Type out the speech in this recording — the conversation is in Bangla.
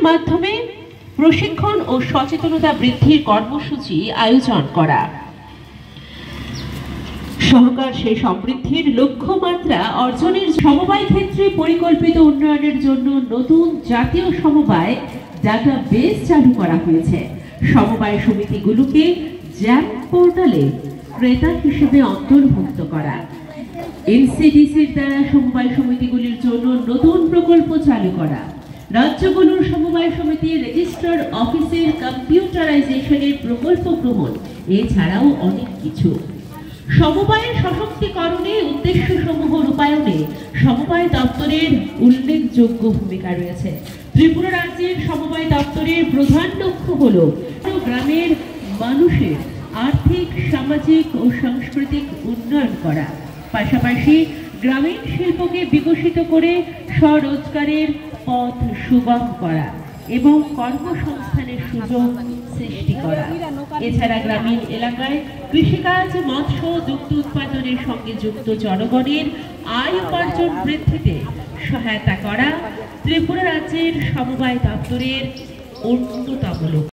মাধ্যমে প্রশিক্ষণ ও সচেতনতা বৃদ্ধির কর্মসূচি আয়োজন করা। সহকার সেই সমৃদ্ধির লক্ষ্যমাত্রা অর্জনের সমবায় ক্ষেত্রে পরিকল্পিত উন্নয়নের জন্য নতুন জাতীয় সমবায় ডাটাবেস চালু করা হয়েছে। সমবায় সমিতিগুলোকে জ্যাম পোর্টালে ক্রেতা হিসেবে অন্তর্ভুক্ত করা। এনসিডিসির দ্বারা সমবায় সমিতিগুলির জন্য নতুন প্রকল্প চালু করা। রাজ্যগুলোর সমবায় সমিতির রেজিস্ট্রার অফিসের কম্পিউটারাইজেশনের প্রকল্প গ্রহণ, এছাড়াও অনেক কিছু। সমবায়ের সশক্তিকরণে উদ্দেশ্যসমূহ রূপায়ণে সমবায় দপ্তরের উল্লেখযোগ্য ভূমিকা রয়েছে। ত্রিপুরা রাজ্যের সমবায় দপ্তরের প্রধান লক্ষ্য হল গ্রামের মানুষের আর্থিক, সামাজিক ও সাংস্কৃতিক উন্নয়ন করা, পাশাপাশি গ্রামীণ শিল্পকে বিকশিত করে স্বরোজগারের পথ সুগম করা এবং কর্মসংস্থানের সুযোগ সৃষ্টি করা। এছাড়া গ্রামীণ এলাকায় কৃষিকাজ, মৎস্য, দুগ্ধ উৎপাদনের সঙ্গে যুক্ত জনগণের আয় উপার্জন বৃদ্ধিতে সহায়তা করা ত্রিপুরা রাজ্যের সমবায় দপ্তরের অন্যতম লক্ষ্য।